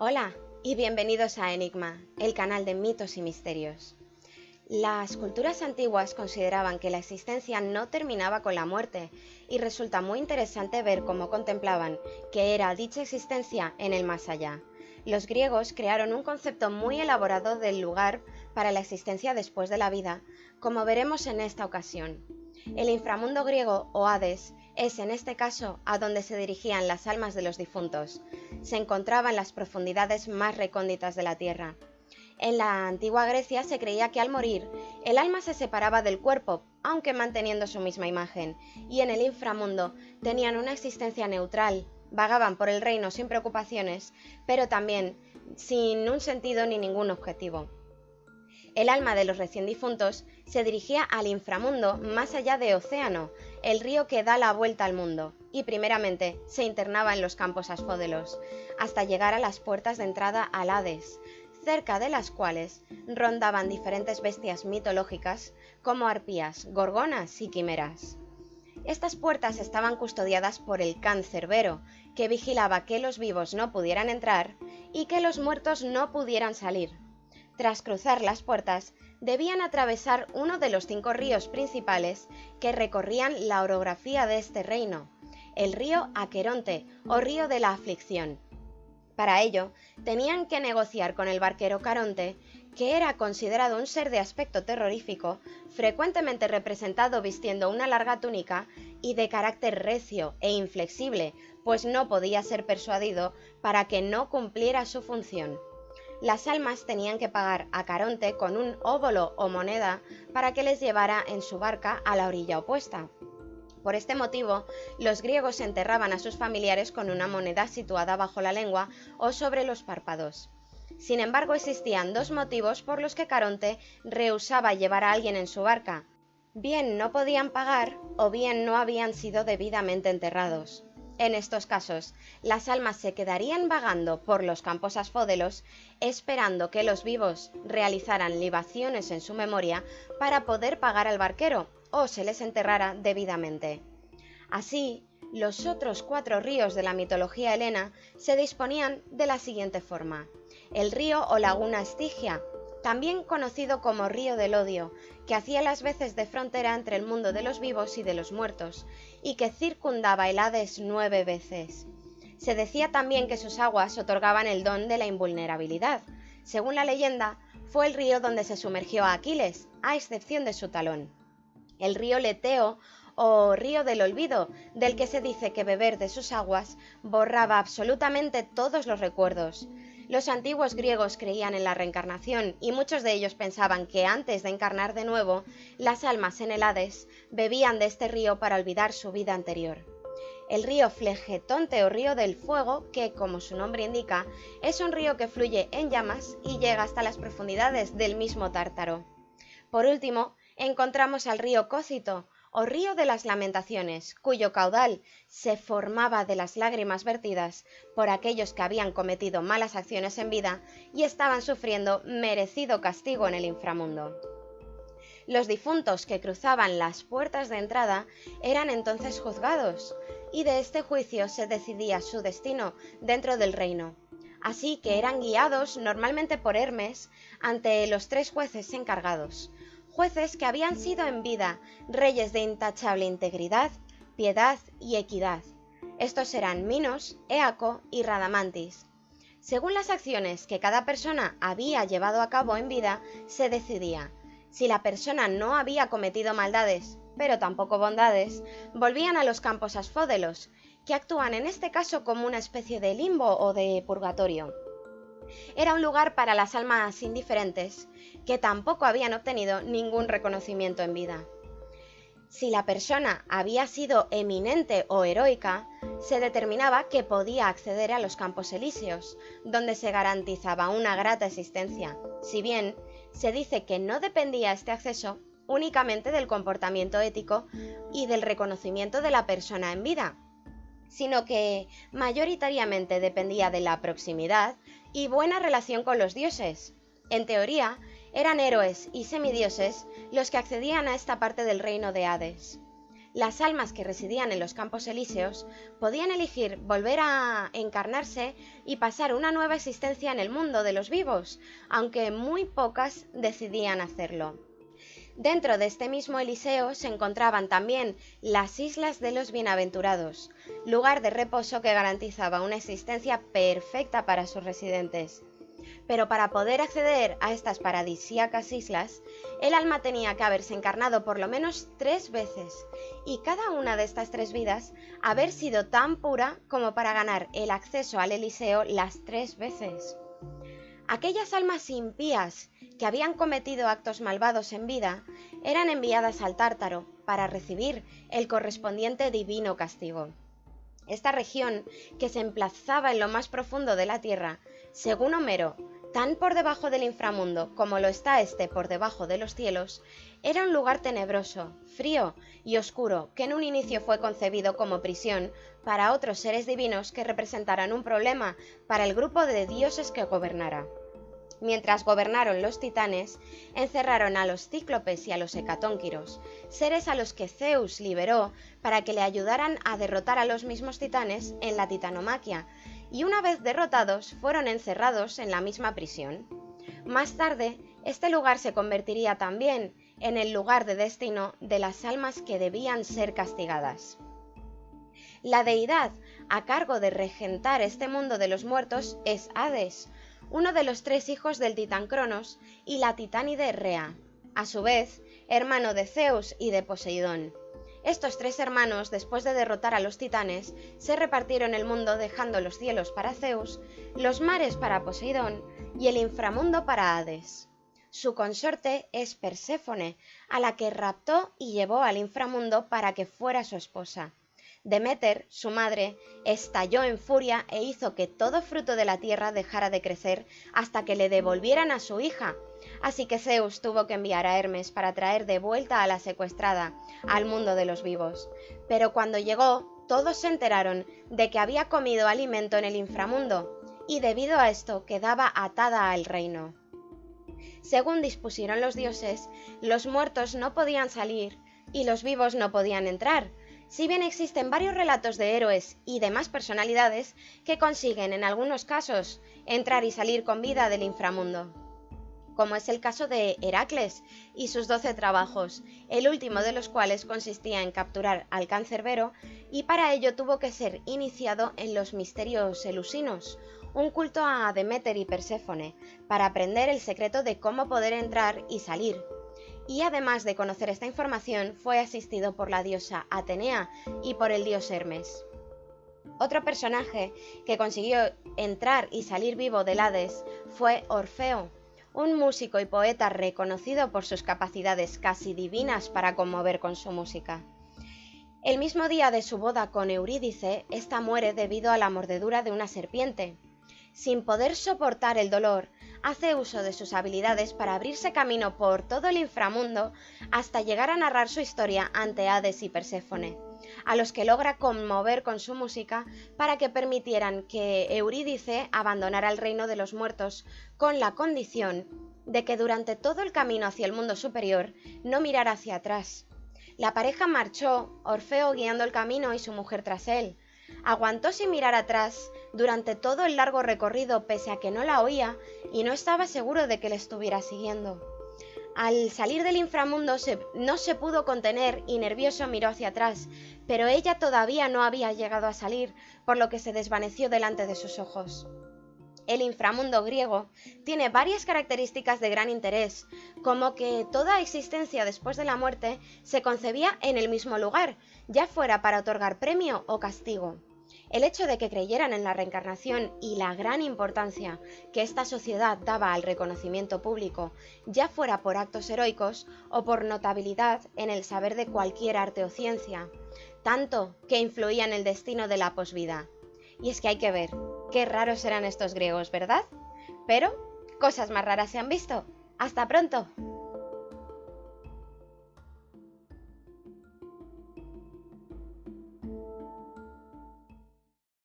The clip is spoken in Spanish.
Hola y bienvenidos a Enigma, el canal de mitos y misterios. Las culturas antiguas consideraban que la existencia no terminaba con la muerte y resulta muy interesante ver cómo contemplaban qué era dicha existencia en el más allá. Los griegos crearon un concepto muy elaborado del lugar para la existencia después de la vida, como veremos en esta ocasión. El inframundo griego o Hades es en este caso a donde se dirigían las almas de los difuntos. Se encontraba en las profundidades más recónditas de la tierra. En la antigua Grecia se creía que al morir, el alma se separaba del cuerpo, aunque manteniendo su misma imagen, y en el inframundo tenían una existencia neutral, vagaban por el reino sin preocupaciones, pero también sin un sentido ni ningún objetivo. El alma de los recién difuntos se dirigía al inframundo más allá de Océano, el río que da la vuelta al mundo, y primeramente se internaba en los campos asfódelos, hasta llegar a las puertas de entrada al Hades, cerca de las cuales rondaban diferentes bestias mitológicas como arpías, gorgonas y quimeras. Estas puertas estaban custodiadas por el Cancerbero, que vigilaba que los vivos no pudieran entrar y que los muertos no pudieran salir. Tras cruzar las puertas, debían atravesar uno de los 5 ríos principales que recorrían la orografía de este reino, el río Aqueronte o río de la aflicción. Para ello, tenían que negociar con el barquero Caronte, que era considerado un ser de aspecto terrorífico, frecuentemente representado vistiendo una larga túnica y de carácter recio e inflexible, pues no podía ser persuadido para que no cumpliera su función. Las almas tenían que pagar a Caronte con un óbolo o moneda para que les llevara en su barca a la orilla opuesta. Por este motivo, los griegos enterraban a sus familiares con una moneda situada bajo la lengua o sobre los párpados. Sin embargo, existían 2 motivos por los que Caronte rehusaba llevar a alguien en su barca. Bien no podían pagar o bien no habían sido debidamente enterrados. En estos casos, las almas se quedarían vagando por los campos asfódelos esperando que los vivos realizaran libaciones en su memoria para poder pagar al barquero o se les enterrara debidamente. Así, los otros 4 ríos de la mitología helena se disponían de la siguiente forma. El río o laguna Estigia, también conocido como río del odio, que hacía las veces de frontera entre el mundo de los vivos y de los muertos, y que circundaba el Hades 9 veces. Se decía también que sus aguas otorgaban el don de la invulnerabilidad. Según la leyenda, fue el río donde se sumergió a Aquiles, a excepción de su talón. El río Leteo o río del olvido, del que se dice que beber de sus aguas borraba absolutamente todos los recuerdos. Los antiguos griegos creían en la reencarnación y muchos de ellos pensaban que antes de encarnar de nuevo, las almas en el Hades bebían de este río para olvidar su vida anterior. El río Flegetonte o río del fuego, que como su nombre indica, es un río que fluye en llamas y llega hasta las profundidades del mismo Tártaro. Por último, encontramos al río Cócito, o río de las lamentaciones, cuyo caudal se formaba de las lágrimas vertidas por aquellos que habían cometido malas acciones en vida y estaban sufriendo merecido castigo en el inframundo. Los difuntos que cruzaban las puertas de entrada eran entonces juzgados, y de este juicio se decidía su destino dentro del reino. Así que eran guiados normalmente por Hermes ante los 3 jueces encargados, jueces que habían sido en vida reyes de intachable integridad, piedad y equidad. Estos eran Minos, Éaco y Radamantis. Según las acciones que cada persona había llevado a cabo en vida, se decidía. Si la persona no había cometido maldades, pero tampoco bondades, volvían a los campos asfódelos, que actúan en este caso como una especie de limbo o de purgatorio. Era un lugar para las almas indiferentes, que tampoco habían obtenido ningún reconocimiento en vida. Si la persona había sido eminente o heroica, se determinaba que podía acceder a los campos elíseos, donde se garantizaba una grata existencia, si bien se dice que no dependía este acceso únicamente del comportamiento ético y del reconocimiento de la persona en vida, sino que mayoritariamente dependía de la proximidad y buena relación con los dioses. En teoría, eran héroes y semidioses los que accedían a esta parte del reino de Hades. Las almas que residían en los campos elíseos podían elegir volver a encarnarse y pasar una nueva existencia en el mundo de los vivos, aunque muy pocas decidían hacerlo. Dentro de este mismo Eliseo se encontraban también las Islas de los Bienaventurados, lugar de reposo que garantizaba una existencia perfecta para sus residentes. Pero para poder acceder a estas paradisíacas islas, el alma tenía que haberse encarnado por lo menos 3 veces, y cada una de estas 3 vidas haber sido tan pura como para ganar el acceso al Eliseo las 3 veces. Aquellas almas impías que habían cometido actos malvados en vida eran enviadas al Tártaro para recibir el correspondiente divino castigo. Esta región, que se emplazaba en lo más profundo de la tierra, según Homero, tan por debajo del inframundo como lo está este por debajo de los cielos, era un lugar tenebroso, frío y oscuro que en un inicio fue concebido como prisión para otros seres divinos que representaran un problema para el grupo de dioses que gobernara. Mientras gobernaron los titanes, encerraron a los cíclopes y a los hecatónquiros, seres a los que Zeus liberó para que le ayudaran a derrotar a los mismos titanes en la titanomaquia, y una vez derrotados fueron encerrados en la misma prisión. Más tarde, este lugar se convertiría también en el lugar de destino de las almas que debían ser castigadas. La deidad a cargo de regentar este mundo de los muertos es Hades, uno de los 3 hijos del titán Cronos y la titánide Rea, a su vez hermano de Zeus y de Poseidón. Estos 3 hermanos, después de derrotar a los titanes, se repartieron el mundo dejando los cielos para Zeus, los mares para Poseidón y el inframundo para Hades. Su consorte es Perséfone, a la que raptó y llevó al inframundo para que fuera su esposa. Deméter, su madre, estalló en furia e hizo que todo fruto de la tierra dejara de crecer hasta que le devolvieran a su hija. Así que Zeus tuvo que enviar a Hermes para traer de vuelta a la secuestrada al mundo de los vivos. Pero cuando llegó, todos se enteraron de que había comido alimento en el inframundo, y debido a esto quedaba atada al reino. Según dispusieron los dioses, los muertos no podían salir y los vivos no podían entrar, si bien existen varios relatos de héroes y demás personalidades que consiguen en algunos casos entrar y salir con vida del inframundo, como es el caso de Heracles y sus 12 trabajos, el último de los cuales consistía en capturar al Cancerbero, y para ello tuvo que ser iniciado en los misterios eleusinos, un culto a Deméter y Perséfone, para aprender el secreto de cómo poder entrar y salir. Y además de conocer esta información, fue asistido por la diosa Atenea y por el dios Hermes. Otro personaje que consiguió entrar y salir vivo del Hades fue Orfeo, un músico y poeta reconocido por sus capacidades casi divinas para conmover con su música. El mismo día de su boda con Eurídice, ésta muere debido a la mordedura de una serpiente. Sin poder soportar el dolor, hace uso de sus habilidades para abrirse camino por todo el inframundo hasta llegar a narrar su historia ante Hades y Perséfone, a los que logra conmover con su música para que permitieran que Eurídice abandonara el reino de los muertos con la condición de que durante todo el camino hacia el mundo superior no mirara hacia atrás. La pareja marchó, Orfeo guiando el camino y su mujer tras él. Aguantó sin mirar atrás durante todo el largo recorrido pese a que no la oía y no estaba seguro de que le estuviera siguiendo. Al salir del inframundo no se pudo contener y nervioso miró hacia atrás, pero ella todavía no había llegado a salir, por lo que se desvaneció delante de sus ojos. El inframundo griego tiene varias características de gran interés, como que toda existencia después de la muerte se concebía en el mismo lugar, ya fuera para otorgar premio o castigo. El hecho de que creyeran en la reencarnación y la gran importancia que esta sociedad daba al reconocimiento público, ya fuera por actos heroicos o por notabilidad en el saber de cualquier arte o ciencia, tanto que influía en el destino de la posvida. Y es que hay que ver, qué raros eran estos griegos, ¿verdad? Pero cosas más raras se han visto. ¡Hasta pronto!